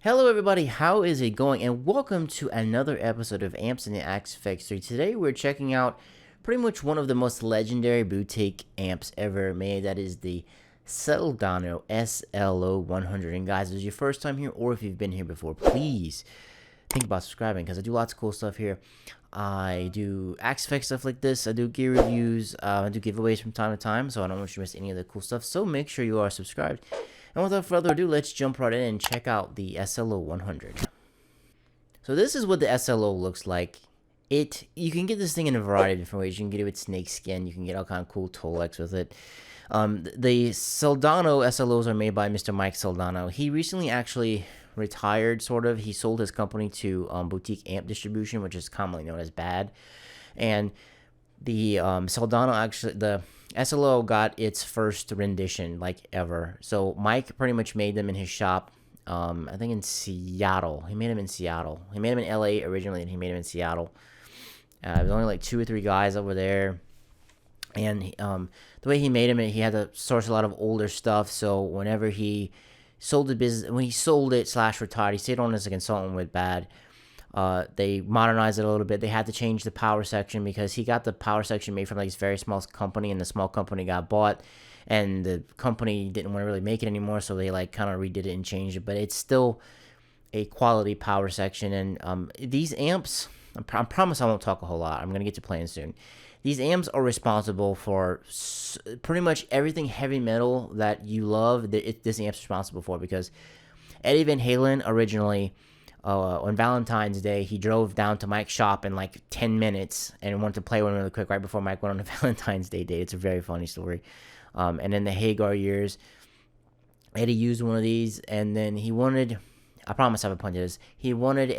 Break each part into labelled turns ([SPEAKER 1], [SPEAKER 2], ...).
[SPEAKER 1] Hello everybody, how is it going? And welcome to another episode of Amps and the Axe Factory. Today we're checking out pretty much one of the most legendary boutique amps ever made. That is the Soldano SLO 100. And guys, if it's your first time here or if you've been here before, please think about subscribing because I do lots of cool stuff here. I do Axe Effect stuff like this. I do gear reviews. I do giveaways from time to time, so I don't want you to miss any of the cool stuff. So make sure you are subscribed. And without further ado, let's jump right in and check out the SLO 100. So this is what the SLO looks like. You can get this thing in a variety of different ways. You can get it with snake skin. You can get all kind of cool Tolex with it. The Soldano SLOs are made by Mr. Mike Soldano. He recently actually retired, sort of. He sold his company to Boutique Amp Distribution, which is commonly known as BAD. And the Soldano actually, the SLO got its first rendition, like, ever. So Mike pretty much made them in his shop, I think in Seattle. He made them in Seattle. He made them in LA originally, and he made them in Seattle. There was only like 2 or 3 guys over there. And the way he made them, he had to source a lot of older stuff. So whenever he sold the business, when he sold it / retired, he stayed on as a consultant with BAD. They modernized it a little bit. They had to change the power section because he got the power section made from like this very small company, and the small company got bought, and the company didn't want to really make it anymore, so they like kind of redid it and changed it. But it's still a quality power section, and these amps, I promise I won't talk a whole lot. I'm gonna get to playing soon. These amps are responsible for pretty much everything heavy metal that you love. This amp's responsible for, because Eddie Van Halen originally, on Valentine's Day, he drove down to Mike's shop in like 10 minutes and wanted to play one really quick right before Mike went on a Valentine's Day date. It's a very funny story. And in the Hagar years, Eddie used one of these, and then he wanted, I promise I have a point to this, he wanted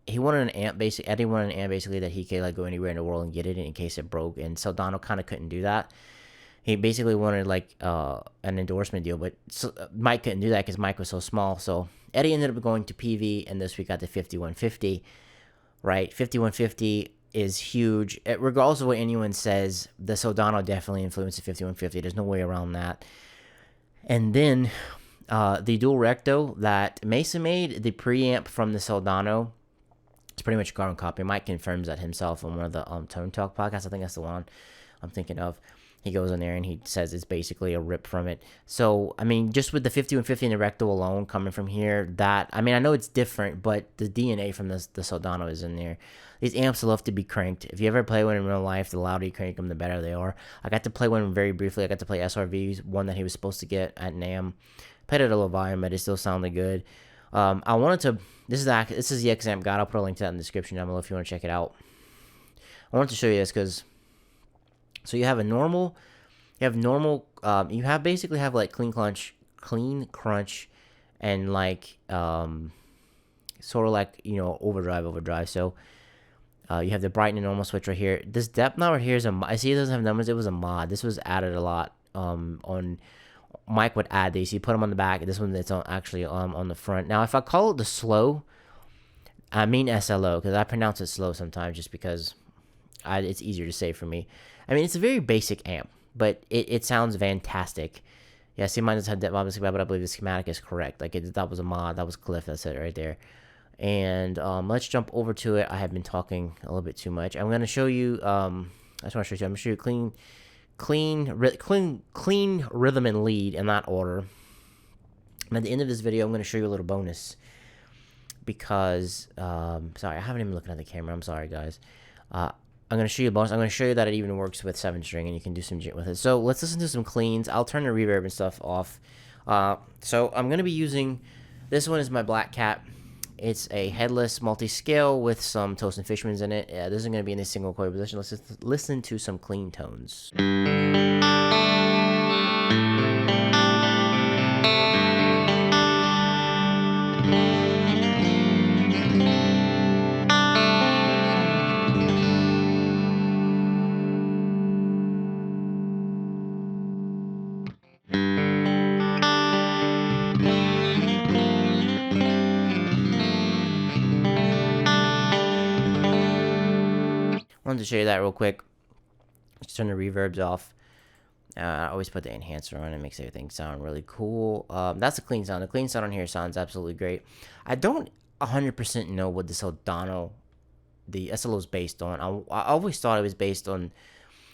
[SPEAKER 1] he wanted an amp, basically. Eddie wanted an amp basically that he could like go anywhere in the world and get it in case it broke, and Soldano kind of couldn't do that. He basically wanted like an endorsement deal, but Mike couldn't do that because Mike was so small. So Eddie ended up going to PV, and this week got the 5150. Right, 5150 is huge. Regardless of what anyone says, the Soldano definitely influenced the 5150. There's no way around that. And then the dual recto that Mesa made, the preamp from the Soldano, it's pretty much a carbon copy. Mike confirms that himself on one of the Tone Talk podcasts. I think that's the one I'm thinking of. He goes in there and he says it's basically a rip from it. So, I mean, just with the 5150 and the recto alone coming from here, I know it's different, but the DNA from the Soldano is in there. These amps love to be cranked. If you ever play one in real life, the louder you crank them, the better they are. I got to play one very briefly. I got to play SRV's, one that he was supposed to get at NAMM. Played it a little volume, but it still sounded good. I wanted to, this is the X amp guide. I'll put a link to that in the description down below if you want to check it out. I wanted to show you this because, so you have basically have like clean crunch, and like sort of like, overdrive. So you have the brighten and normal switch right here. This depth knob right here is I see it doesn't have numbers. It was a mod. This was added a lot. On Mike would add these. He put them on the back. This one that's actually on the front. Now if I call it the slow, I mean SLO, because I pronounce it slow sometimes just because it's easier to say for me. I mean, it's a very basic amp, but it sounds fantastic. Yeah, see, mine doesn't have that obviously, but I believe the schematic is correct. Like, that was a mod. That was Cliff. That's it right there. And let's jump over to it. I have been talking a little bit too much. I'm going to show you, I'm going to show you clean rhythm and lead in that order. And at the end of this video, I'm going to show you a little bonus. Because, sorry, I haven't even looked at the camera. I'm sorry, guys. I'm going to show you a bonus. I'm going to show you that it even works with 7-string, and you can do some jit with it. So let's listen to some cleans. I'll turn the reverb and stuff off. So I'm going to be using, this one is my Black Cat. It's a headless multi-scale with some Toast and Fishmans in it. This isn't going to be in a single coil position. Let's just listen to some clean tones. Wanted to show you that real quick. Just turn the reverbs off. I always put the enhancer on. It makes everything sound really cool. That's a clean sound. The clean sound on here sounds absolutely great. I don't 100% know what the Soldano, the SLO is based on. I always thought it was based on,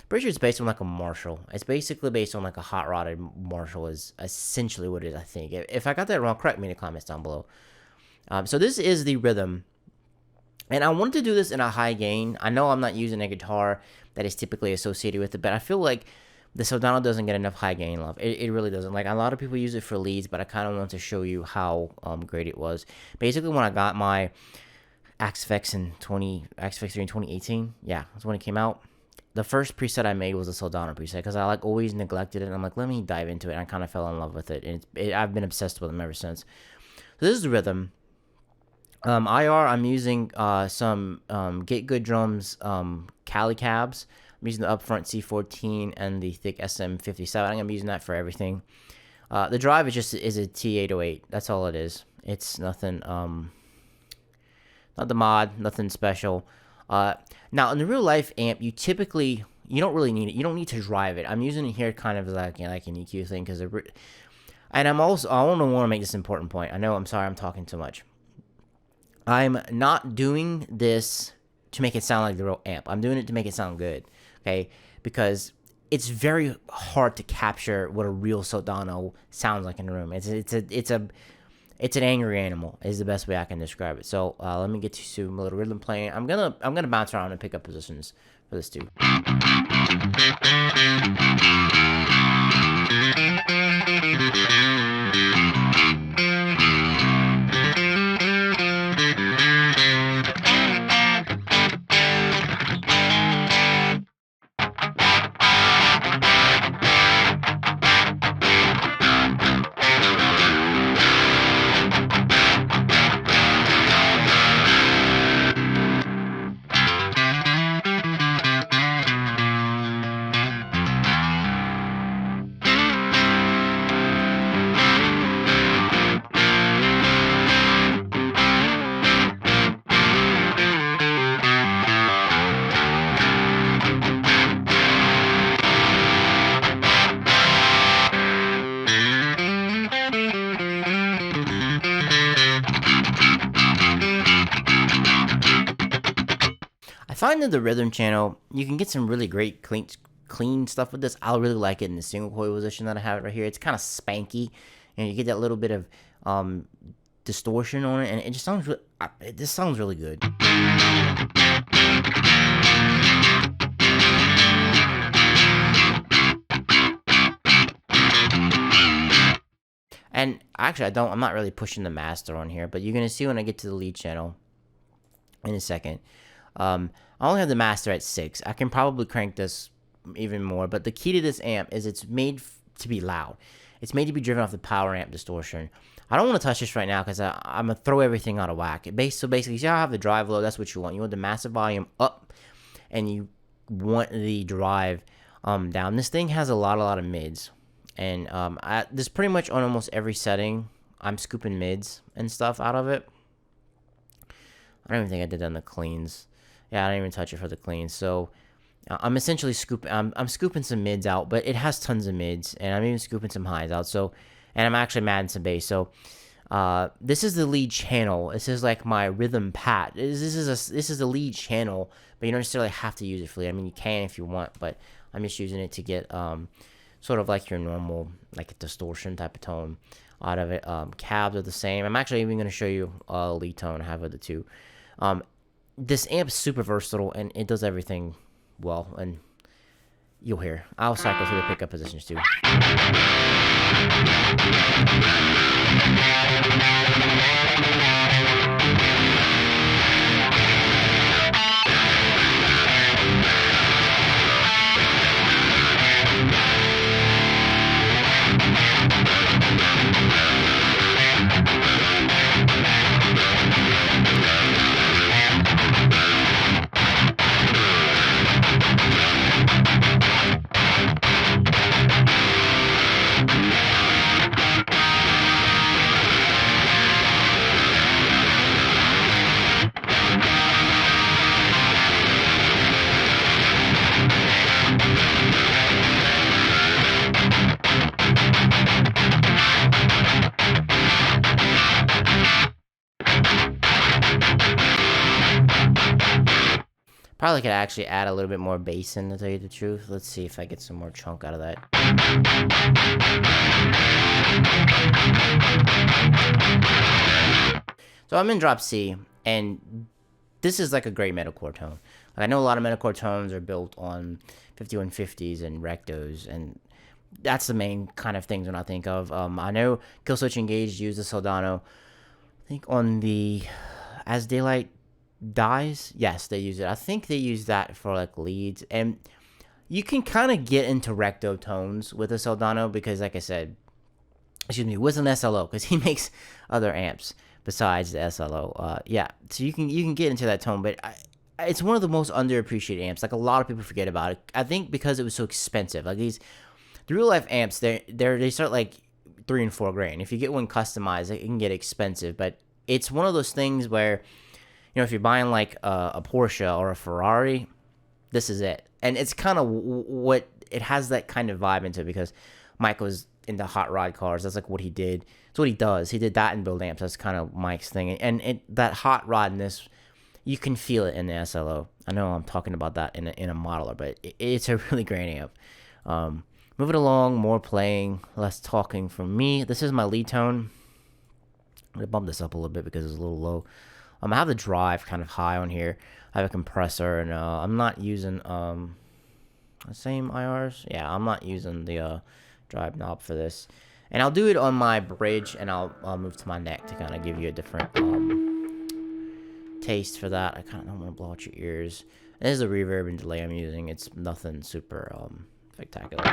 [SPEAKER 1] pretty sure it's based on like a Marshall. It's basically based on like a hot rodded Marshall is essentially what it is, I think. If I got that wrong, correct me in the comments down below. So this is the rhythm. And I wanted to do this in a high gain. I know I'm not using a guitar that is typically associated with it, but I feel like the Soldano doesn't get enough high gain love. It really doesn't. Like, a lot of people use it for leads, but I kind of want to show you how great it was. Basically, when I got my Axe-Fx 3 in 2018, yeah, that's when it came out. The first preset I made was a Soldano preset because I like always neglected it. And I'm like, let me dive into it. And I kind of fell in love with it, and I've been obsessed with them ever since. So this is the rhythm. IR, I'm using some Get Good Drums Cali cabs. I'm using the upfront C14 and the thick SM57. I think I'm using that for everything. The drive is a T808. That's all it is. It's nothing, not the mod, nothing special. Now, in the real life amp, you don't really need it. You don't need to drive it. I'm using it here kind of like an EQ thing because and I want to make this important point. I know, I'm sorry, I'm talking too much. I'm not doing this to make it sound like the real amp. I'm doing it to make it sound good, okay? Because it's very hard to capture what a real Soldano sounds like in the room. It's an angry animal is the best way I can describe it. So let me get to a little rhythm playing. I'm gonna bounce around and pick up positions for this too. I find that the rhythm channel, you can get some really great clean stuff with this. I really like it in the single coil position that I have it right here. It's kind of spanky, and you get that little bit of distortion on it, and it just sounds this sounds really good. And actually, I'm not really pushing the master on here, but you're gonna see when I get to the lead channel in a second. I only have the master at 6. I can probably crank this even more, but the key to this amp is it's made to be loud. It's made to be driven off the power amp distortion. I don't want to touch this right now because I'm going to throw everything out of whack. So basically, see how I have the drive low? That's what you want. You want the massive volume up, and you want the drive down. This thing has a lot of mids, and this pretty much on almost every setting, I'm scooping mids and stuff out of it. I don't even think I did that in the cleans. Yeah, I didn't even touch it for the cleans. So I'm essentially scooping. I'm scooping some mids out, but it has tons of mids, and I'm even scooping some highs out. So, and I'm actually adding some bass. So, this is the lead channel. This is like my rhythm pat. This is the lead channel, but you don't necessarily have to use it for lead. I mean, you can if you want, but I'm just using it to get sort of like your normal like a distortion type of tone out of it. Cabs are the same. I'm actually even going to show you a lead tone I have with the two. This amp's super versatile, and it does everything well, and you'll hear. I'll cycle through the pickup positions too. Probably could actually add a little bit more bass in, to tell you the truth. Let's see if I get some more chunk out of that. So I'm in drop C, and this is like a great metalcore tone. Like, I know a lot of metalcore tones are built on 5150s and rectos, and that's the main kind of things when I think of. I know Killswitch Engage used the Soldano. I think on the As Daylight Dies, yes, they use it. I think they use that for like leads, and you can kind of get into recto tones with a Soldano because, like I said, excuse me, with an SLO, because he makes other amps besides the SLO. Yeah, so you can get into that tone, but it's one of the most underappreciated amps. Like, a lot of people forget about it. I think because it was so expensive. Like, the real life amps, they start like $3 and $4 grand. If you get one customized, it can get expensive, but it's one of those things where, you know, if you're buying like a Porsche or a Ferrari, this is it. And it's kind of what it has, that kind of vibe into it, because Mike was into hot rod cars. That's like what he did. That's what he does. He did that in build amps. That's kind of Mike's thing. And that hot rodness, you can feel it in the SLO. I know I'm talking about that in a modeler, but it's a really great amp. Moving along, more playing, less talking from me. This is my lead tone. I'm going to bump this up a little bit because it's a little low. I have the drive kind of high on here. I have a compressor, and I'm not using the same IRs. Yeah, I'm not using the drive knob for this. And I'll do it on my bridge, and I'll move to my neck to kind of give you a different taste for that. I kind of don't want to blow out your ears. And this is the reverb and delay I'm using. It's nothing super spectacular.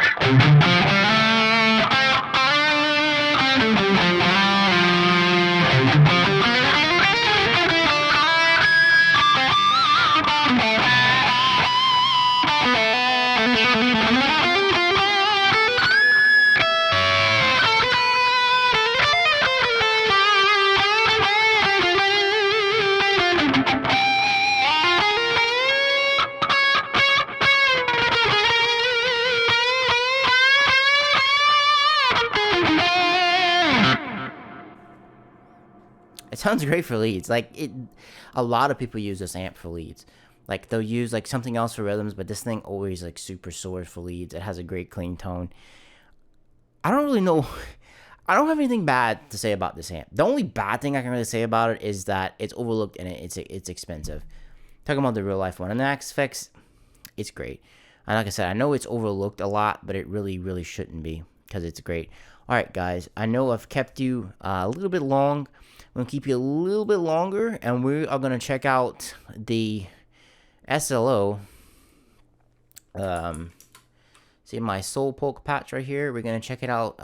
[SPEAKER 1] It sounds great for leads. Like, a lot of people use this amp for leads. Like, they'll use like something else for rhythms, but this thing always like super soars for leads. It has a great clean tone. I don't really know. I don't have anything bad to say about this amp. The only bad thing I can really say about it is that it's overlooked and it's expensive. Talking about the real life one, and the Axe-Fx, it's great. And like I said, I know it's overlooked a lot, but it really, really shouldn't be, because it's great. All right, guys, I know I've kept you a little bit long. I'm going to keep you a little bit longer, and we are going to check out the SLO. See my soul poke patch right here? We're going to check it out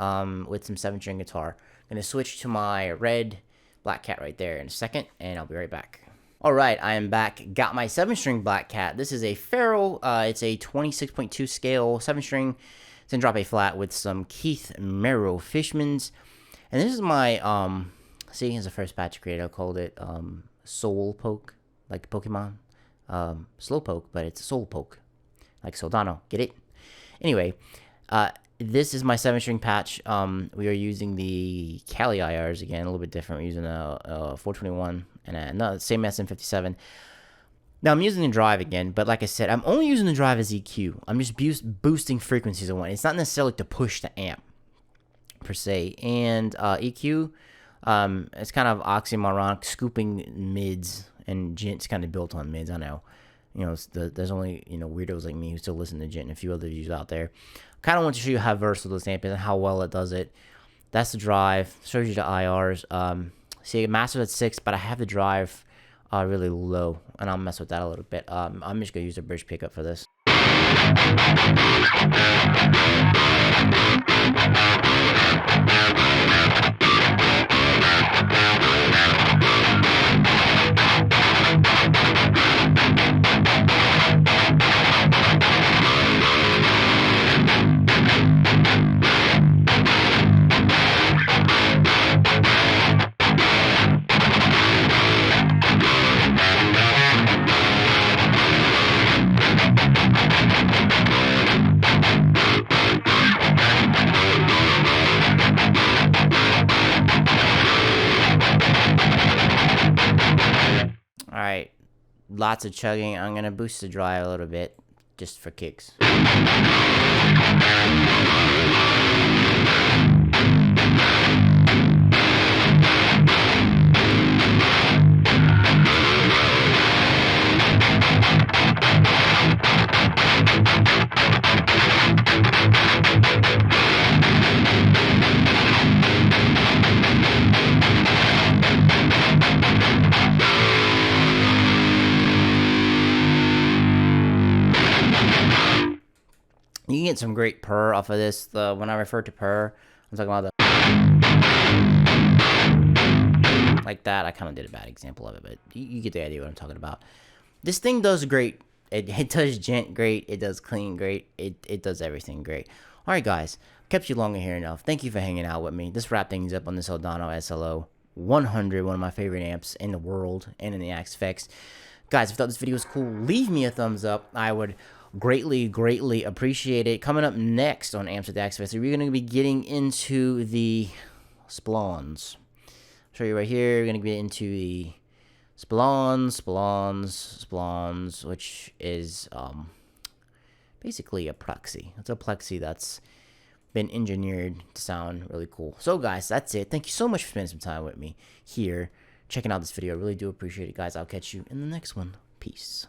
[SPEAKER 1] with some 7-string guitar. I'm going to switch to my red Black Cat right there in a second, and I'll be right back. All right, I am back. Got my 7-string Black Cat. This is a Feral. It's a 26.2 scale 7-string. It's in drop A flat with some Keith Merrow Fishmans. And this is my... See, it's the first patch created. I called it Soul Poke, like Pokemon. Slow Poke, but it's Soul Poke, like Soldano. Get it? Anyway, this is my 7-string patch. We are using the Cali IRs again, a little bit different. We're using a 421 and no, same SM57. Now I'm using the drive again, but like I said, I'm only using the drive as EQ. I'm just boosting frequencies of one. It's not necessarily to push the amp per se. And EQ. It's kind of oxymoronic, scooping mids, and Gent's kind of built on mids. I know, you know, there's only, you know, weirdos like me who still listen to Gent and a few other views out there. Kind of want to show you how versatile this amp is and how well it does it. That's the drive. Shows you the IRs. See, it masters at 6, but I have the drive really low, and I'll mess with that a little bit. I'm just gonna use the bridge pickup for this. Alright, lots of chugging. I'm gonna boost the drive a little bit, just for kicks. You can get some great purr off of this. When I refer to purr, I'm talking about the like that. I kind of did a bad example of it, but you get the idea what I'm talking about. This thing does great. It does gent great. It does clean great. It does everything great. All right, guys. Kept you longer here enough. Thank you for hanging out with me. This wrap things up on the Soldano SLO 100, one of my favorite amps in the world and in the Axe Effects. Guys, if you thought this video was cool, leave me a thumbs up. I would greatly appreciate it. Coming up next on Amps with the Axe Effects, we're going to be getting into the splons. I'll show you right here. We're going to get into the splons, which is basically a plexi. It's a plexi that's been engineered to sound really cool. So guys, that's it. Thank you so much for spending some time with me here, checking out this video. I really do appreciate it, guys. I'll catch you in the next one. Peace.